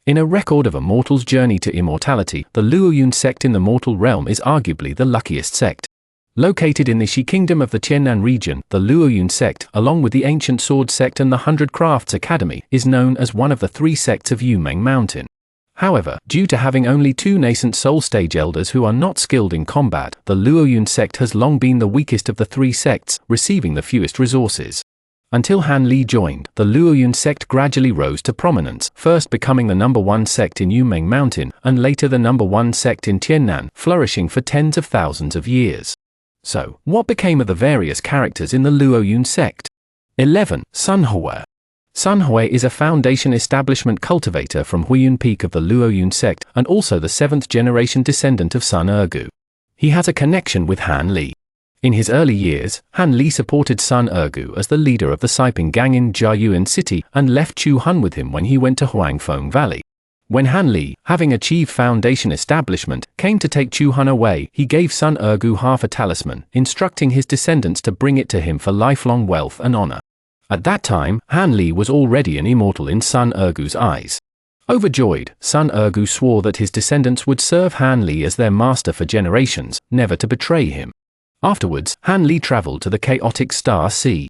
In a record of a mortal's journey to immortality, the Luoyun Sect in the mortal realm is arguably the luckiest sect. Located in the Shi Kingdom of the Tiannan region, the Luoyun Sect, along with the Ancient Sword Sect and the 100 Crafts Academy, is known as one of the 3 sects of Yumeng Mountain. However, due to having only 2 nascent soul stage elders who are not skilled in combat, the Luoyun Sect has long been the weakest of the 3 sects, receiving the fewest resources. Until Han Li joined, the Luoyun Sect gradually rose to prominence, first becoming the #1 sect in Yumeng Mountain, and later the #1 sect in Tiannan, flourishing for tens of thousands of years. So, what became of the various characters in the Luoyun Sect? 11. Sun Hui. Sun Hui is a foundation establishment cultivator from Huiyun Peak of the Luoyun Sect, and also the 7th generation descendant of Sun Ergu. He has a connection with Han Li. In his early years, Han Li supported Sun Ergu as the leader of the Siping Gang in Jiayuan City and left Chu Han with him when he went to Huangfeng Valley. When Han Li, having achieved foundation establishment, came to take Chu Han away, he gave Sun Ergu half a talisman, instructing his descendants to bring it to him for lifelong wealth and honor. At that time, Han Li was already an immortal in Sun Ergu's eyes. Overjoyed, Sun Ergu swore that his descendants would serve Han Li as their master for generations, never to betray him. Afterwards, Han Li traveled to the chaotic Star Sea.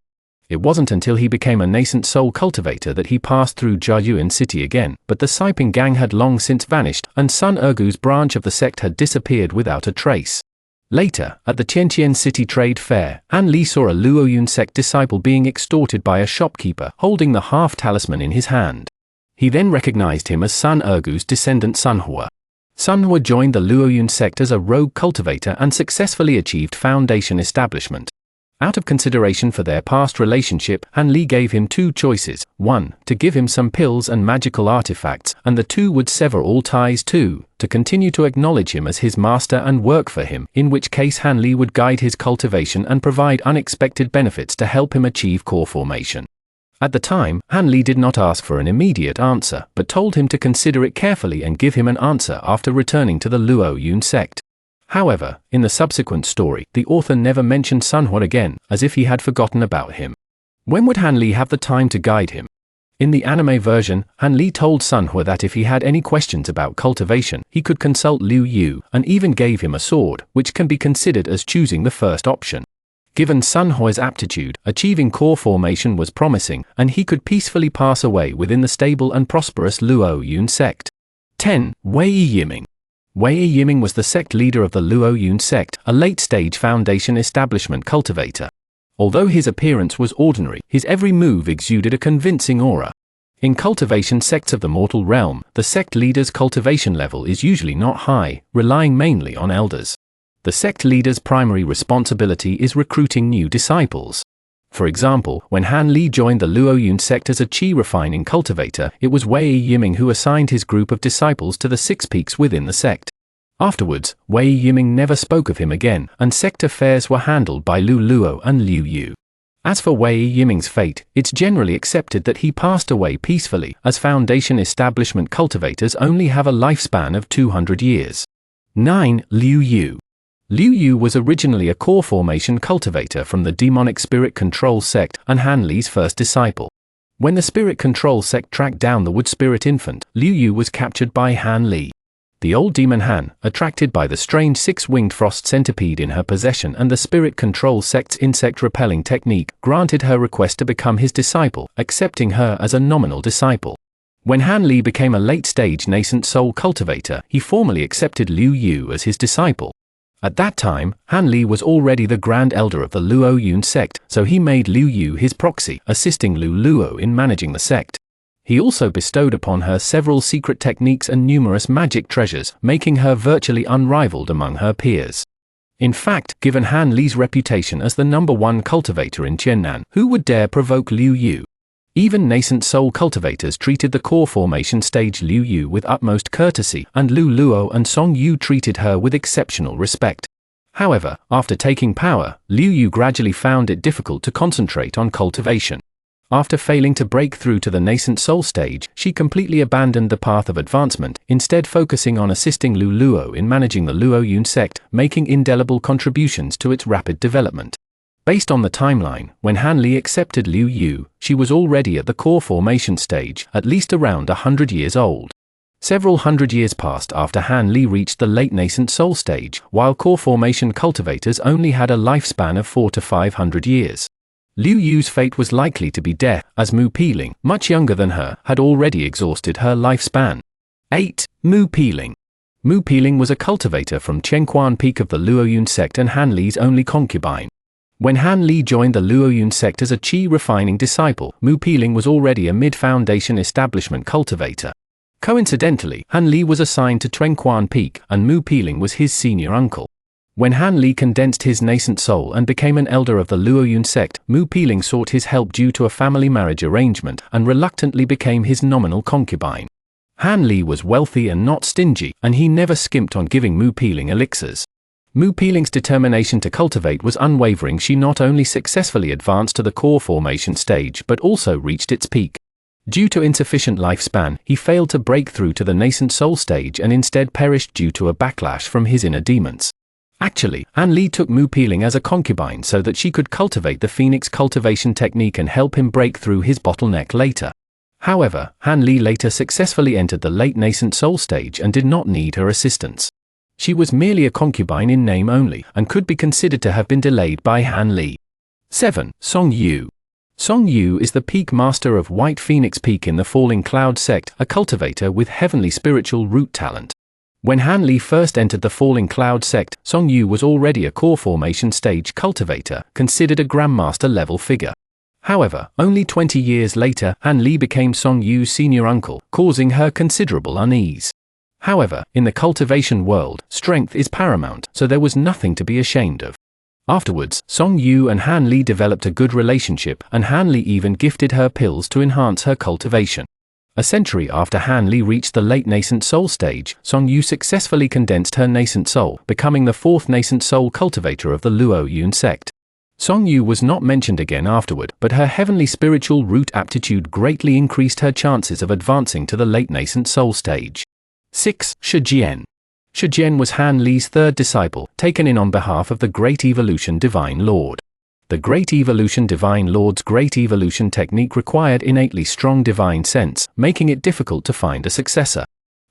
It wasn't until he became a nascent soul cultivator that he passed through Jiayuan City again, but the Siping Gang had long since vanished, and Sun Ergu's branch of the sect had disappeared without a trace. Later, at the Tiantian City Trade Fair, Han Li saw a Luoyun Sect disciple being extorted by a shopkeeper holding the half-talisman in his hand. He then recognized him as Sun Ergu's descendant Sun Hui. Sun Hui joined the Luoyun Sect as a rogue cultivator and successfully achieved foundation establishment. Out of consideration for their past relationship, Han Li gave him 2 choices: 1, to give him some pills and magical artifacts, and the 2 would sever all ties to continue to acknowledge him as his master and work for him, in which case Han Li would guide his cultivation and provide unexpected benefits to help him achieve core formation. At the time, Han Li did not ask for an immediate answer, but told him to consider it carefully and give him an answer after returning to the Luoyun Sect. However, in the subsequent story, the author never mentioned Sun Hui again, as if he had forgotten about him. When would Han Li have the time to guide him? In the anime version, Han Li told Sun Hui that if he had any questions about cultivation, he could consult Liu Yu, and even gave him a sword, which can be considered as choosing the first option. Given Sun Hui's aptitude, achieving core formation was promising, and he could peacefully pass away within the stable and prosperous Luoyun Sect. 10. Wei Yiming. Wei Yiming was the sect leader of the Luoyun Sect, a late-stage foundation establishment cultivator. Although his appearance was ordinary, his every move exuded a convincing aura. In cultivation sects of the mortal realm, the sect leader's cultivation level is usually not high, relying mainly on elders. The sect leader's primary responsibility is recruiting new disciples. For example, when Han Li joined the Luoyun Sect as a qi refining cultivator, it was Wei Yiming who assigned his group of disciples to the 6 peaks within the sect. Afterwards, Wei Yiming never spoke of him again, and sect affairs were handled by Lu Luo and Liu Yu. As for Wei Yiming's fate, it's generally accepted that he passed away peacefully, as foundation establishment cultivators only have a lifespan of 200 years. 9. Liu Yu. Liu Yu was originally a core formation cultivator from the Demonic Spirit Control Sect and Han Li's first disciple. When the Spirit Control Sect tracked down the Wood Spirit Infant, Liu Yu was captured by Han Li. The old demon Han, attracted by the strange 6-winged frost centipede in her possession and the Spirit Control Sect's insect-repelling technique, granted her request to become his disciple, accepting her as a nominal disciple. When Han Li became a late-stage nascent soul cultivator, he formally accepted Liu Yu as his disciple. At that time, Han Li was already the Grand Elder of the Luoyun Sect, so he made Liu Yu his proxy, assisting Lu Luo in managing the sect. He also bestowed upon her several secret techniques and numerous magic treasures, making her virtually unrivaled among her peers. In fact, given Han Li's reputation as the #1 cultivator in Tiannan, who would dare provoke Liu Yu? Even nascent soul cultivators treated the core formation stage Liu Yu with utmost courtesy, and Lu Luo and Song Yu treated her with exceptional respect. However, after taking power, Liu Yu gradually found it difficult to concentrate on cultivation. After failing to break through to the nascent soul stage, she completely abandoned the path of advancement, instead focusing on assisting Lu Luo in managing the Luoyun Sect, making indelible contributions to its rapid development. Based on the timeline, when Han Li accepted Liu Yu, she was already at the core formation stage, at least around 100 years old. Several hundred years passed after Han Li reached the late nascent soul stage, while core formation cultivators only had a lifespan of 400 to 500 years. Liu Yu's fate was likely to be death, as Mu Piling, much younger than her, had already exhausted her lifespan. 8. Mu Piling. Mu Piling was a cultivator from Qianquan Peak of the Luoyun Sect and Han Li's only concubine. When Han Li joined the Luoyun Sect as a qi refining disciple, Mu Piling was already a mid-foundation establishment cultivator. Coincidentally, Han Li was assigned to Qianquan Peak, and Mu Piling was his senior uncle. When Han Li condensed his nascent soul and became an elder of the Luoyun Sect, Mu Piling sought his help due to a family marriage arrangement and reluctantly became his nominal concubine. Han Li was wealthy and not stingy, and he never skimped on giving Mu Piling elixirs. Mu Piling's determination to cultivate was unwavering. She not only successfully advanced to the core formation stage but also reached its peak. Due to insufficient lifespan, he failed to break through to the nascent soul stage and instead perished due to a backlash from his inner demons. Actually, Han Li took Mu Piling as a concubine so that she could cultivate the phoenix cultivation technique and help him break through his bottleneck later. However, Han Li later successfully entered the late nascent soul stage and did not need her assistance. She was merely a concubine in name only, and could be considered to have been delayed by Han Li. 7. Song Yu. Song Yu is the peak master of White Phoenix Peak in the Falling Cloud Sect, a cultivator with heavenly spiritual root talent. When Han Li first entered the Falling Cloud Sect, Song Yu was already a core formation stage cultivator, considered a Grandmaster level figure. However, only 20 years later, Han Li became Song Yu's senior uncle, causing her considerable unease. However, in the cultivation world, strength is paramount, so there was nothing to be ashamed of. Afterwards, Song Yu and Han Li developed a good relationship, and Han Li even gifted her pills to enhance her cultivation. A century after Han Li reached the late nascent soul stage, Song Yu successfully condensed her nascent soul, becoming the fourth nascent soul cultivator of the Luoyun Sect. Song Yu was not mentioned again afterward, but her heavenly spiritual root aptitude greatly increased her chances of advancing to the late nascent soul stage. 6. Shijian. Shijian was Han Li's third disciple, taken in on behalf of the Great Evolution Divine Lord. The Great Evolution Divine Lord's Great Evolution technique required innately strong divine sense, making it difficult to find a successor.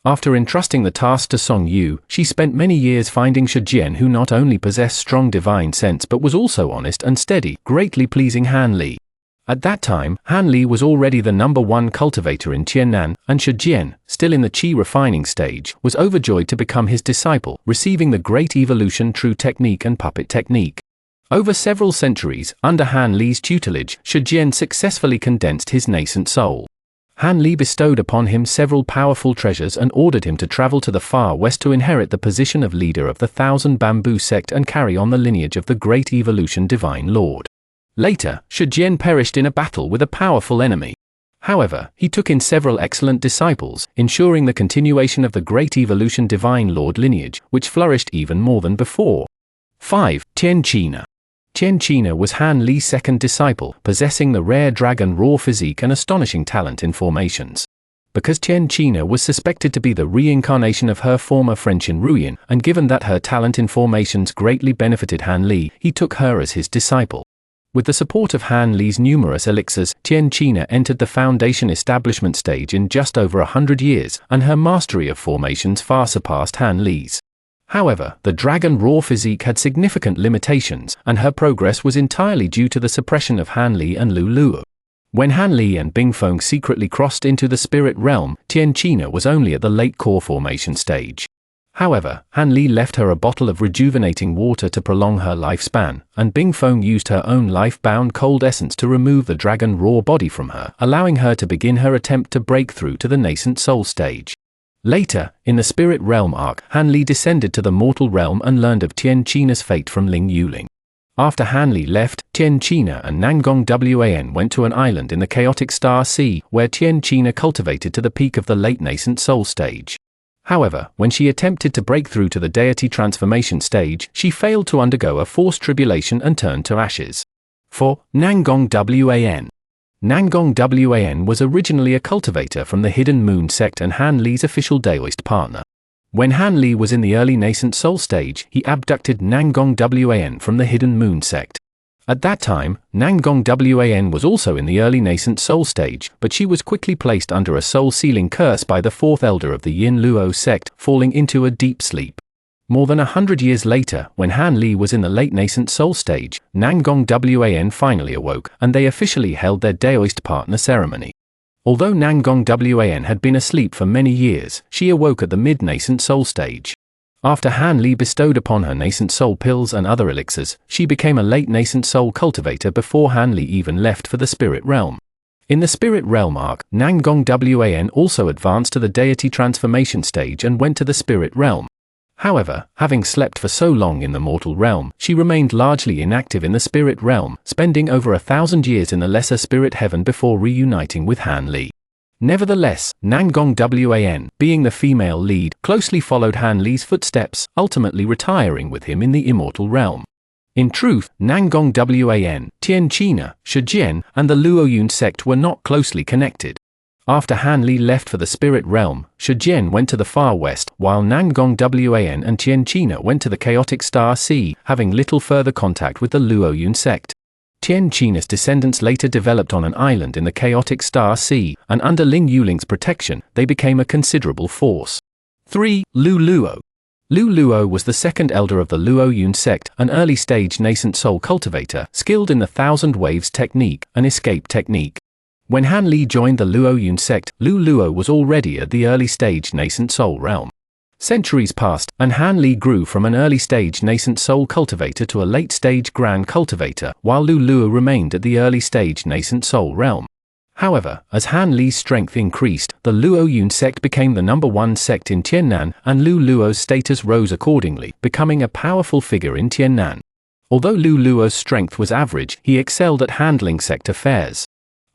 After entrusting the task to Song Yu, she spent many years finding Shijian, who not only possessed strong divine sense but was also honest and steady, greatly pleasing Han Li. At that time, Han Li was already the #1 cultivator in Qiannan, and Shijian, still in the qi refining stage, was overjoyed to become his disciple, receiving the Great Evolution True Technique and Puppet Technique. Over several centuries, under Han Li's tutelage, Shijian successfully condensed his nascent soul. Han Li bestowed upon him several powerful treasures and ordered him to travel to the far west to inherit the position of leader of the Thousand Bamboo Sect and carry on the lineage of the Great Evolution Divine Lord. Later, Shijian perished in a battle with a powerful enemy. However, he took in several excellent disciples, ensuring the continuation of the Great Evolution Divine Lord lineage, which flourished even more than before. 5. Tianqina. Tianqina was Han Li's second disciple, possessing the rare dragon raw physique and astonishing talent in formations. Because Tianqina was suspected to be the reincarnation of her former friend Ruoyan, and given that her talent in formations greatly benefited Han Li, he took her as his disciple. With the support of Han Li's numerous elixirs, Tianqina entered the foundation establishment stage in just over 100 years, and her mastery of formations far surpassed Han Li's. However, the dragon raw physique had significant limitations, and her progress was entirely due to the suppression of Han Li and Lu Luo. When Han Li and Bingfeng secretly crossed into the spirit realm, Tianqina was only at the late core formation stage. However, Han Li left her a bottle of rejuvenating water to prolong her lifespan, and Bingfeng used her own life-bound cold essence to remove the dragon raw body from her, allowing her to begin her attempt to break through to the nascent soul stage. Later, in the Spirit Realm arc, Han Li descended to the mortal realm and learned of Tianqina's fate from Ling Yuling. After Han Li left, Tianqina and Nangong Wan went to an island in the chaotic Star Sea, where Tianqina cultivated to the peak of the late nascent soul stage. However, when she attempted to break through to the deity transformation stage, she failed to undergo a forced tribulation and turned to ashes. 4. Nangong Wan. Nangong Wan was originally a cultivator from the Hidden Moon Sect and Han Li's official Daoist partner. When Han Li was in the early nascent soul stage, he abducted Nangong Wan from the Hidden Moon Sect. At that time, Nanggong Wan was also in the early nascent soul stage, but she was quickly placed under a soul-sealing curse by the fourth elder of the Luoyun Sect, falling into a deep sleep. More than 100 years later, when Han Li was in the late nascent soul stage, Nanggong Wan finally awoke, and they officially held their Daoist partner ceremony. Although Nanggong Wan had been asleep for many years, she awoke at the mid-nascent soul stage. After Han Li bestowed upon her nascent soul pills and other elixirs, she became a late nascent soul cultivator before Han Li even left for the spirit realm. In the spirit realm arc, Nanggong Wan also advanced to the deity transformation stage and went to the spirit realm. However, having slept for so long in the mortal realm, she remained largely inactive in the spirit realm, spending over 1,000 years in the lesser spirit heaven before reuniting with Han Li. Nevertheless, Nanggong Wan, being the female lead, closely followed Han Li's footsteps, ultimately retiring with him in the immortal realm. In truth, Nanggong Wan, Tian China, Shijian, and the Luoyun Sect were not closely connected. After Han Li left for the spirit realm, Shijian went to the far west, while Nanggong Wan and Tian China went to the chaotic star sea, having little further contact with the Luoyun Sect. Tian China's descendants later developed on an island in the chaotic star sea, and under Ling Yuling's protection, they became a considerable force. 3. Lu Luo. Lu Luo was the second elder of the Luoyun Sect, an early-stage nascent soul cultivator, skilled in the Thousand Waves technique, an escape technique. When Han Li joined the Luoyun Sect, Lu Luo was already at the early-stage nascent soul realm. Centuries passed, and Han Li grew from an early-stage nascent soul cultivator to a late-stage grand cultivator, while Lu Luo remained at the early-stage nascent soul realm. However, as Han Li's strength increased, the Luoyun Sect became the #1 sect in Tiannan, and Lu Luo's status rose accordingly, becoming a powerful figure in Tiannan. Although Lu Luo's strength was average, he excelled at handling sect affairs.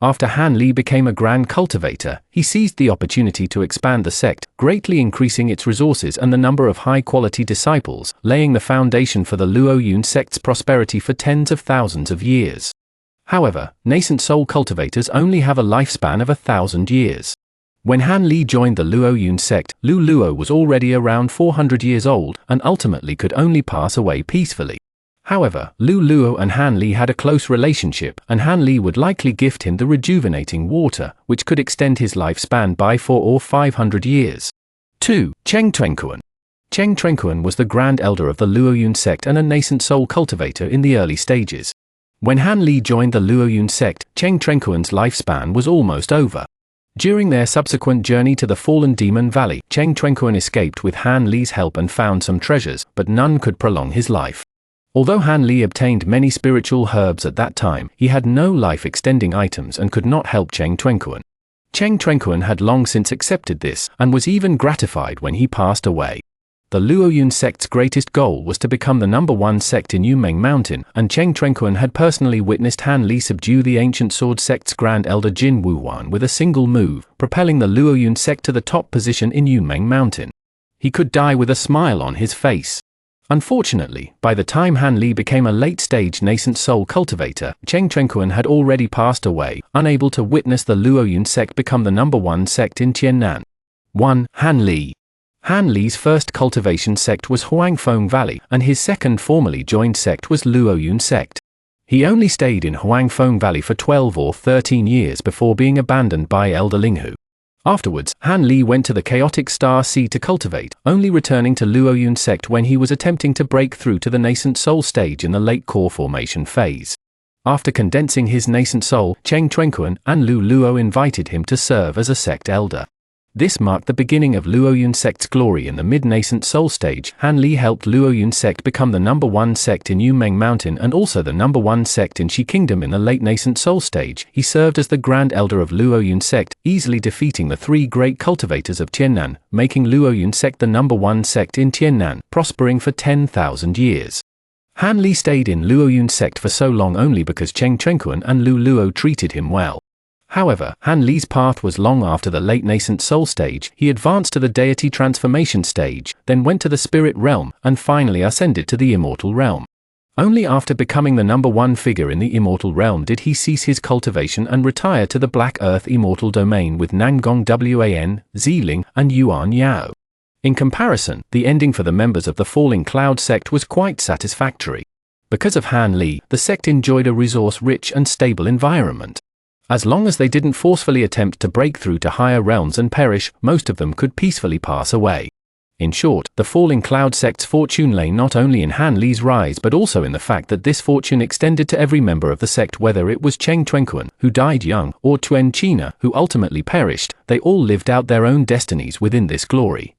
After Han Li became a grand cultivator, he seized the opportunity to expand the sect, greatly increasing its resources and the number of high-quality disciples, laying the foundation for the Luoyun Sect's prosperity for tens of thousands of years. However, nascent soul cultivators only have a lifespan of 1,000 years. When Han Li joined the Luoyun Sect, Lu Luo was already around 400 years old and ultimately could only pass away peacefully. However, Lu Luo and Han Li had a close relationship, and Han Li would likely gift him the rejuvenating water, which could extend his lifespan by 400 or 500 years. 2. Cheng Trenkuan. Cheng Trenkuan was the Grand Elder of the Luoyun Sect and a nascent soul cultivator in the early stages. When Han Li joined the Luoyun Sect, Cheng Trenkuan's lifespan was almost over. During their subsequent journey to the Fallen Demon Valley, Cheng Trenkuan escaped with Han Li's help and found some treasures, but none could prolong his life. Although Han Li obtained many spiritual herbs at that time, he had no life-extending items and could not help Cheng Trenkuan. Cheng Trenkuan had long since accepted this, and was even gratified when he passed away. The Luoyun Sect's greatest goal was to become the #1 sect in Yunmeng Mountain, and Cheng Trenkuan had personally witnessed Han Li subdue the ancient sword sect's Grand Elder Jin Wuhuan with a single move, propelling the Luoyun Sect to the top position in Yunmeng Mountain. He could die with a smile on his face. Unfortunately, by the time Han Li became a late-stage nascent soul cultivator, Cheng Trenkuan had already passed away, unable to witness the Luoyun Sect become the #1 sect in Tiannan. 1. Han Li. Han Li's first cultivation sect was Huangfeng Valley, and his second formally joined sect was Luoyun Sect. He only stayed in Huangfeng Valley for 12 or 13 years before being abandoned by Elder Linghu. Afterwards, Han Li went to the chaotic star sea to cultivate, only returning to Luoyun Sect when he was attempting to break through to the nascent soul stage in the late core formation phase. After condensing his nascent soul, Cheng Trenkuan and Lu Luo invited him to serve as a sect elder. This marked the beginning of Luoyun Sect's glory in the mid-nascent soul stage. Han Li helped Luoyun Sect become the #1 sect in Yunmeng Mountain and also the #1 sect in Shi Kingdom in the late nascent soul stage. He served as the Grand Elder of Luoyun Sect, easily defeating the 3 great cultivators of Tiannan, making Luoyun Sect the #1 sect in Tiannan, prospering for 10,000 years. Han Li stayed in Luoyun Sect for so long only because Cheng Trenkuan and Lu Luo treated him well. However, Han Li's path was long after the late nascent soul stage. He advanced to the deity transformation stage, then went to the spirit realm, and finally ascended to the immortal realm. Only after becoming the #1 figure in the immortal realm did he cease his cultivation and retire to the Black Earth immortal domain with Nanggong Wan, Ziling, and Yuan Yao. In comparison, the ending for the members of the Falling Cloud sect was quite satisfactory. Because of Han Li, the sect enjoyed a resource-rich and stable environment. As long as they didn't forcefully attempt to break through to higher realms and perish, most of them could peacefully pass away. In short, the Falling Cloud sect's fortune lay not only in Han Li's rise but also in the fact that this fortune extended to every member of the sect, whether it was Cheng Chuanquan, who died young, or Tuen China, who ultimately perished. They all lived out their own destinies within this glory.